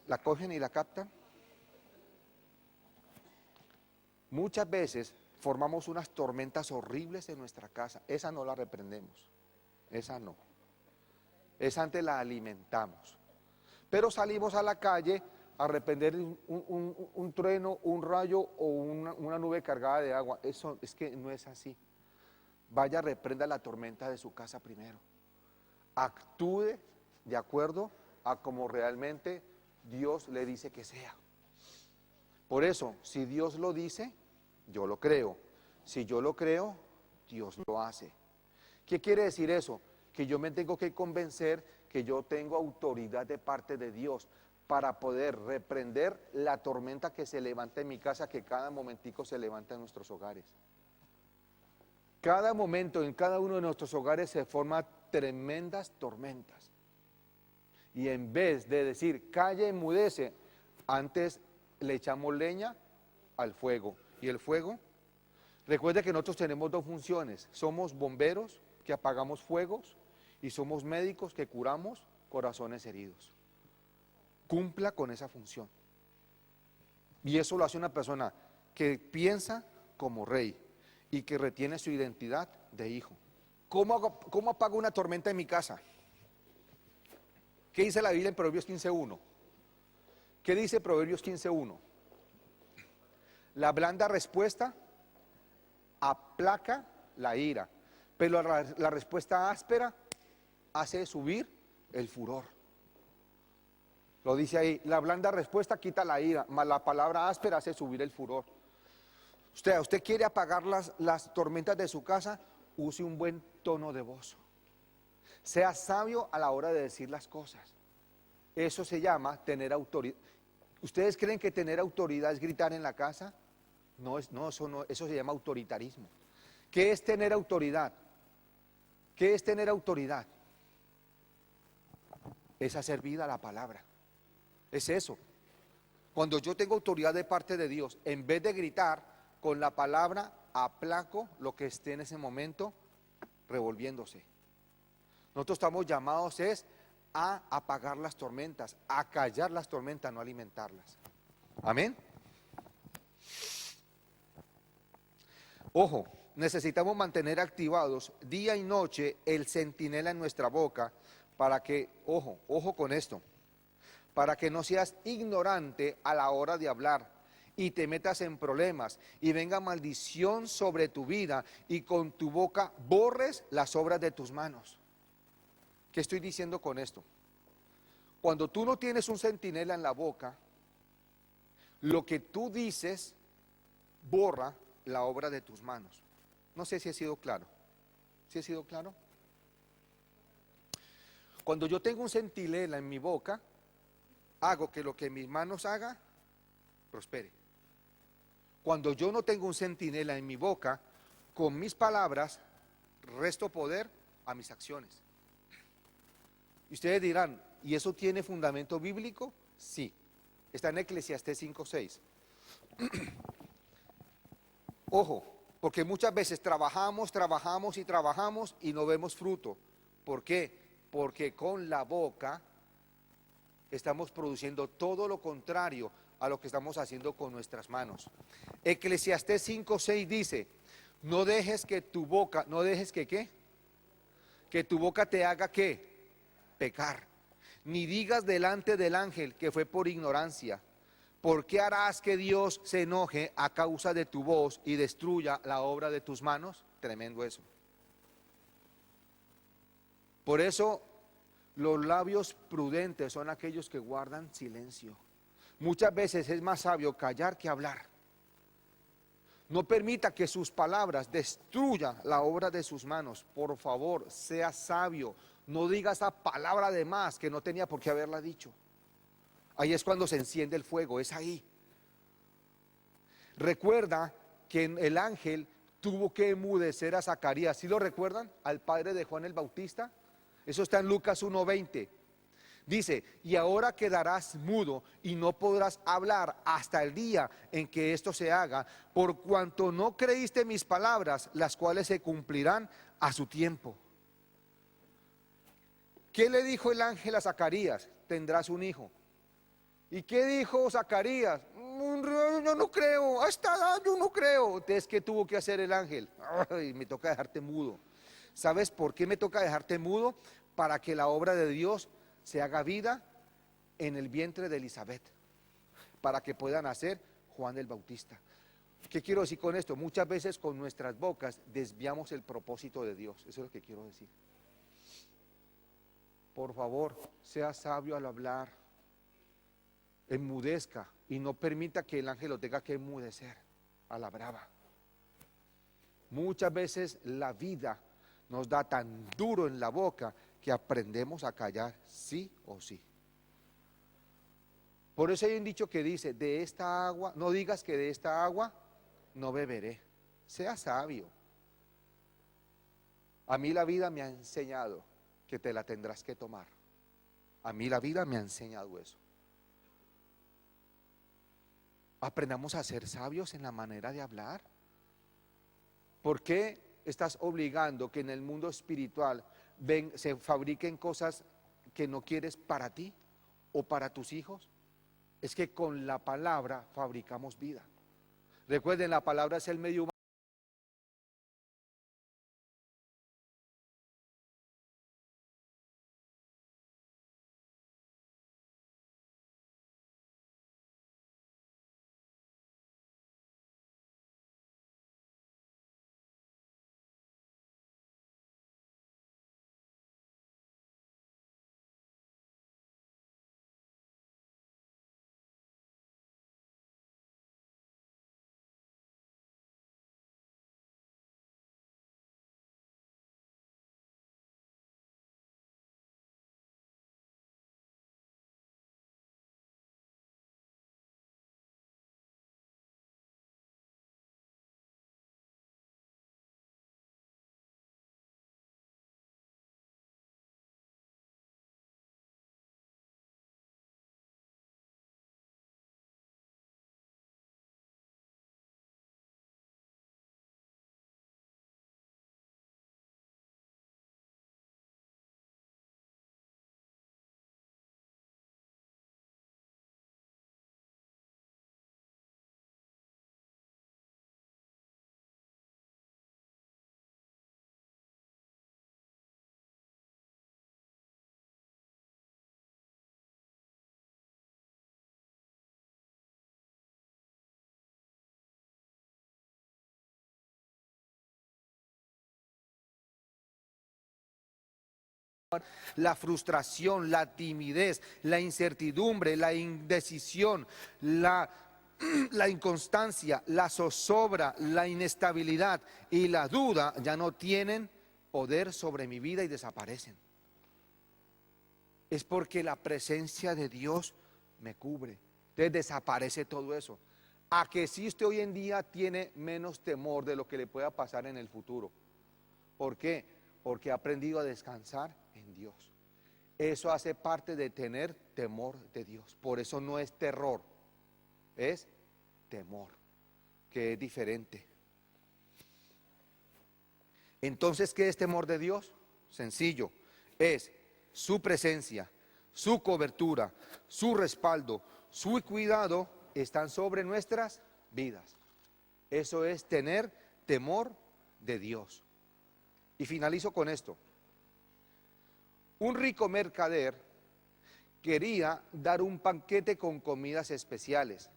¿La cogen y la captan? Muchas veces formamos unas tormentas horribles en nuestra casa. Esa no la reprendemos. Esa no. Esa antes la alimentamos. Pero salimos a la calle a reprender un trueno, un rayo o una nube cargada de agua. Eso es que no es así. Vaya, reprenda la tormenta de su casa primero. Actúe de acuerdo a como realmente Dios le dice que sea. Por eso, si Dios lo dice, yo lo creo. Si yo lo creo, Dios lo hace. ¿Qué quiere decir eso? Que yo me tengo que convencer que yo tengo autoridad de parte de Dios para poder reprender la tormenta que se levanta en mi casa, que cada momentico se levanta en nuestros hogares. Cada momento en cada uno de nuestros hogares se forman tremendas tormentas. Y en vez de decir, calla, enmudece, antes le echamos leña al fuego. ¿Y el fuego? Recuerde que nosotros tenemos dos funciones. Somos bomberos que apagamos fuegos y somos médicos que curamos corazones heridos. Cumpla con esa función. Y eso lo hace una persona que piensa como rey y que retiene su identidad de hijo. ¿Cómo apago una tormenta en mi casa? ¿Qué dice la Biblia en Proverbios 15:1? ¿Qué dice Proverbios 15:1? La blanda respuesta aplaca la ira, pero la respuesta áspera hace subir el furor. Lo dice ahí, la blanda respuesta quita la ira, mas la palabra áspera hace subir el furor. Usted quiere apagar las tormentas de su casa, use un buen tono de voz. Sea sabio a la hora de decir las cosas. Eso se llama tener autoridad. ¿Ustedes creen que tener autoridad es gritar en la casa? No, eso se llama autoritarismo. ¿Qué es tener autoridad? ¿Qué es tener autoridad? Es hacer vida a la palabra. Es eso. Cuando yo tengo autoridad de parte de Dios, en vez de gritar, con la palabra aplaco lo que esté en ese momento revolviéndose. Nosotros estamos llamados a apagar las tormentas, a callar las tormentas, no alimentarlas. Amén. Ojo, necesitamos mantener activados día y noche el centinela en nuestra boca para que, ojo con esto, para que no seas ignorante a la hora de hablar y te metas en problemas y venga maldición sobre tu vida y con tu boca borres las obras de tus manos. ¿Qué estoy diciendo con esto? Cuando tú no tienes un centinela en la boca, lo que tú dices borra la obra de tus manos. No sé si he sido claro. ¿Sí he sido claro? Cuando yo tengo un centinela en mi boca, hago que lo que mis manos haga prospere. Cuando yo no tengo un centinela en mi boca, con mis palabras resto poder a mis acciones. Y ustedes dirán, ¿y eso tiene fundamento bíblico? Sí. Está en Eclesiastés 5:6. Ojo, porque muchas veces trabajamos y no vemos fruto. ¿Por qué? Porque con la boca estamos produciendo todo lo contrario a lo que estamos haciendo con nuestras manos. Eclesiastés 5:6 dice, no dejes que tu boca, ¿qué? Que tu boca te haga ¿qué? Pecar. Ni digas delante del ángel que fue por ignorancia. ¿Por qué harás que Dios se enoje a causa de tu voz y destruya la obra de tus manos? Tremendo eso. Por eso los labios prudentes son aquellos que guardan silencio. Muchas veces es más sabio callar que hablar. No permita que sus palabras destruyan la obra de sus manos. Por favor, sea sabio. No diga esa palabra de más que no tenía por qué haberla dicho. Ahí es cuando se enciende el fuego, es ahí. Recuerda que el ángel tuvo que enmudecer a Zacarías. ¿Sí lo recuerdan? Al padre de Juan el Bautista. Eso está en Lucas 1:20. Dice, y ahora quedarás mudo y no podrás hablar hasta el día en que esto se haga, por cuanto no creíste mis palabras, las cuales se cumplirán a su tiempo. ¿Qué le dijo el ángel a Zacarías? Tendrás un hijo. ¿Y qué dijo Zacarías? Yo no creo, a esta edad yo no creo. Entonces, ¿qué tuvo que hacer el ángel? Ay, me toca dejarte mudo. ¿Sabes por qué me toca dejarte mudo? Para que la obra de Dios se haga vida en el vientre de Elizabeth, para que pueda nacer Juan el Bautista. ¿Qué quiero decir con esto? Muchas veces con nuestras bocas desviamos el propósito de Dios. Eso es lo que quiero decir. Por favor, sea sabio al hablar. Enmudezca y no permita que el ángel lo tenga que enmudecer a la brava. Muchas veces la vida nos da tan duro en la boca que aprendemos a callar sí o sí. Por eso hay un dicho que dice, de esta agua, no digas que de esta agua no beberé. Sea sabio. A mí la vida me ha enseñado que te la tendrás que tomar. A mí la vida me ha enseñado eso. Aprendamos a ser sabios en la manera de hablar. ¿Por qué estás obligando que en el mundo espiritual se fabriquen cosas que no quieres para ti o para tus hijos? Es que con la palabra fabricamos vida. Recuerden, la palabra es el medio humano. La frustración, la timidez, la incertidumbre, la indecisión, la inconstancia, la zozobra, la inestabilidad y la duda ya no tienen poder sobre mi vida y desaparecen. Es porque la presencia de Dios me cubre. Entonces desaparece todo eso. A que si usted hoy en día tiene menos temor de lo que le pueda pasar en el futuro. ¿Por qué? Porque ha aprendido a descansar en Dios. Eso hace parte de tener temor de Dios. Por eso no es terror, es temor, que es diferente. Entonces, ¿qué es temor de Dios? Sencillo, es su presencia, su cobertura, su respaldo, su cuidado están sobre nuestras vidas. Eso es tener temor de Dios. Y finalizo con esto. Un rico mercader quería dar un banquete con comidas especiales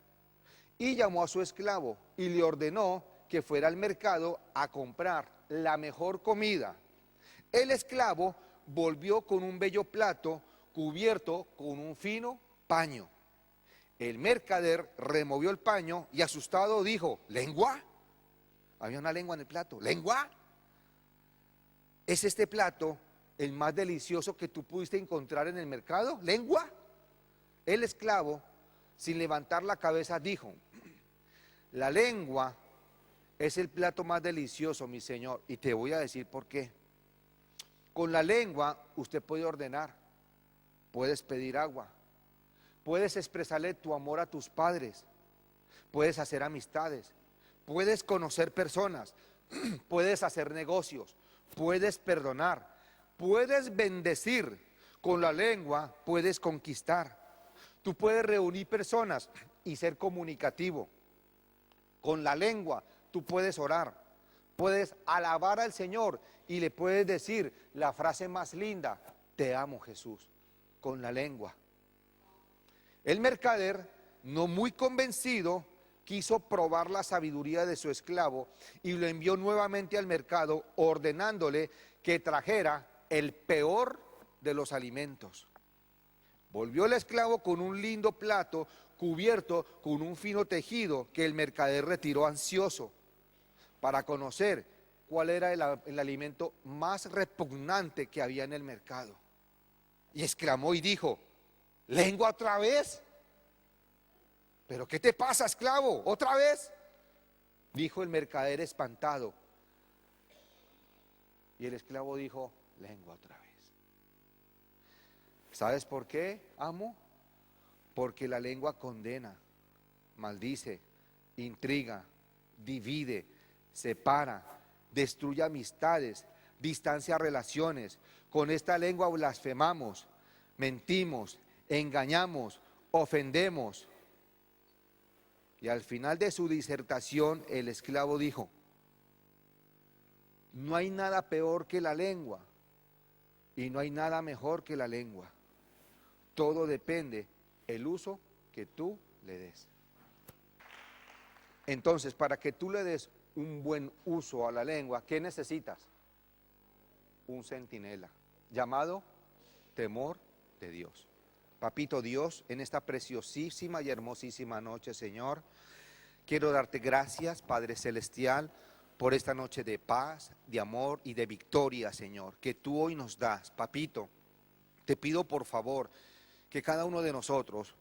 y llamó a su esclavo y le ordenó que fuera al mercado a comprar la mejor comida. El esclavo volvió con un bello plato cubierto con un fino paño. El mercader removió el paño y asustado dijo, ¿lengua? Había una lengua en el plato. ¿Lengua? ¿Es este plato el más delicioso que tú pudiste encontrar en el mercado? ¿Lengua? El esclavo, sin levantar la cabeza, dijo, la lengua es el plato más delicioso, mi Señor, y te voy a decir por qué. Con la lengua usted puede ordenar, puedes pedir agua, puedes expresarle tu amor a tus padres, puedes hacer amistades, puedes conocer personas, puedes hacer negocios, puedes perdonar, puedes bendecir. Con la lengua puedes conquistar. Tú puedes reunir personas y ser comunicativo. Con la lengua tú puedes orar, puedes alabar al Señor y le puedes decir la frase más linda: te amo, Jesús, con la lengua. El mercader, no muy convencido, quiso probar la sabiduría de su esclavo y lo envió nuevamente al mercado, ordenándole que trajera el peor de los alimentos. Volvió el esclavo con un lindo plato cubierto con un fino tejido que el mercader retiró ansioso para conocer cuál era el alimento más repugnante que había en el mercado. Y exclamó y dijo: ¿lengua otra vez? ¿Pero qué te pasa, esclavo? ¿Otra vez? Dijo el mercader espantado. Y el esclavo dijo: lengua otra vez. ¿Sabes por qué, amo? Porque la lengua condena, maldice, intriga, divide, separa, destruye amistades, distancia relaciones. Con esta lengua blasfemamos, mentimos, engañamos, ofendemos. Y al final de su disertación, el esclavo dijo: no hay nada peor que la lengua y no hay nada mejor que la lengua. Todo depende el uso que tú le des. Entonces, para que tú le des un buen uso a la lengua, ¿qué necesitas? Un centinela llamado temor de Dios. Papito Dios, en esta preciosísima y hermosísima noche, Señor, quiero darte gracias, Padre Celestial, por esta noche de paz, de amor y de victoria, Señor, que tú hoy nos das. Papito, te pido por favor que cada uno de nosotros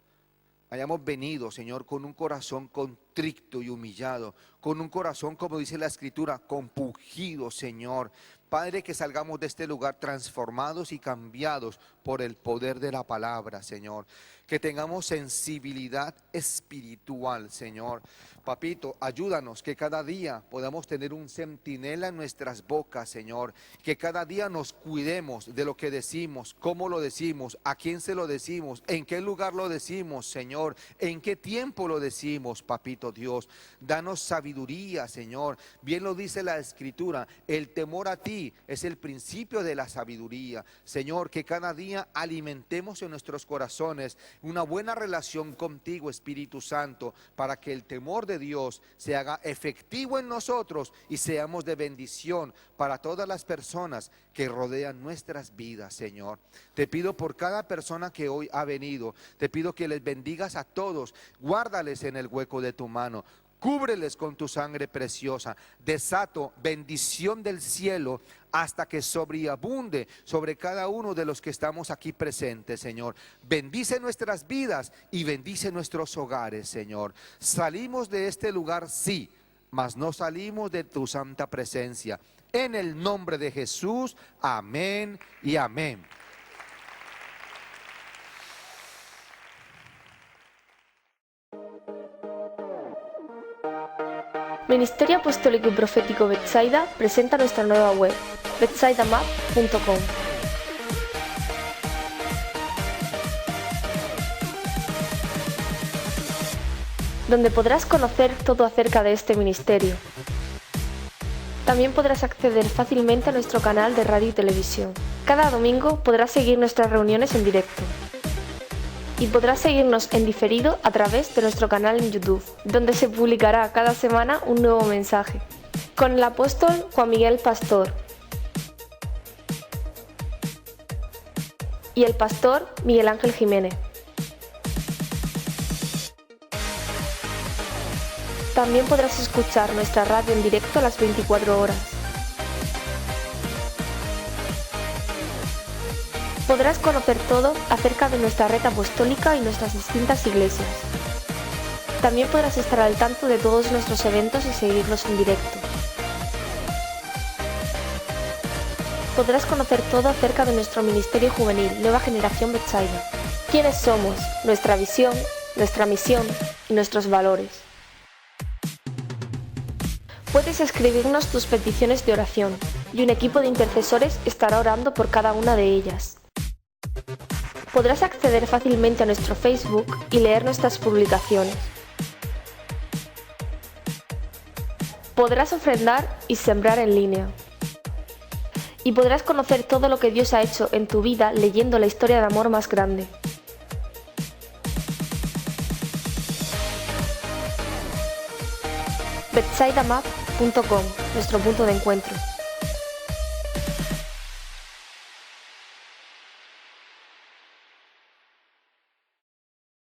hayamos venido, Señor, con un corazón contrito y humillado, con un corazón, como dice la Escritura, compungido, Señor. Padre, que salgamos de este lugar transformados y cambiados por el poder de la palabra, Señor. Que tengamos sensibilidad espiritual, Señor. Papito, ayúdanos que cada día podamos tener un centinela en nuestras bocas, Señor. Que cada día nos cuidemos de lo que decimos, cómo lo decimos, a quién se lo decimos, en qué lugar lo decimos, Señor. En qué tiempo lo decimos, Papito Dios. Danos sabiduría, Señor. Bien lo dice la Escritura, el temor a ti es el principio de la sabiduría. Señor, que cada día alimentemos en nuestros corazones una buena relación contigo, Espíritu Santo, para que el temor de Dios se haga efectivo en nosotros y seamos de bendición para todas las personas que rodean nuestras vidas, Señor. Te pido por cada persona que hoy ha venido, te pido que les bendigas a todos, guárdales en el hueco de tu mano. Cúbreles con tu sangre preciosa. Desato bendición del cielo hasta que sobreabunde sobre cada uno de los que estamos aquí presentes, Señor. Bendice nuestras vidas y bendice nuestros hogares, Señor. Salimos de este lugar, sí, mas no salimos de tu santa presencia. En el nombre de Jesús, amén y amén. Ministerio Apostólico y Profético Betsaida presenta nuestra nueva web, betsaidamap.com. donde podrás conocer todo acerca de este ministerio. También podrás acceder fácilmente a nuestro canal de radio y televisión. Cada domingo podrás seguir nuestras reuniones en directo. Y podrás seguirnos en diferido a través de nuestro canal en YouTube, donde se publicará cada semana un nuevo mensaje, con el apóstol Juan Miguel Pastor y el pastor Miguel Ángel Jiménez. También podrás escuchar nuestra radio en directo a las 24 horas. Podrás conocer todo acerca de nuestra red apostólica y nuestras distintas iglesias. También podrás estar al tanto de todos nuestros eventos y seguirlos en directo. Podrás conocer todo acerca de nuestro Ministerio Juvenil Nueva Generación Betsaida. Quiénes somos, nuestra visión, nuestra misión y nuestros valores. Puedes escribirnos tus peticiones de oración y un equipo de intercesores estará orando por cada una de ellas. Podrás acceder fácilmente a nuestro Facebook y leer nuestras publicaciones. Podrás ofrendar y sembrar en línea. Y podrás conocer todo lo que Dios ha hecho en tu vida leyendo la historia de amor más grande. betsaidamap.com, nuestro punto de encuentro.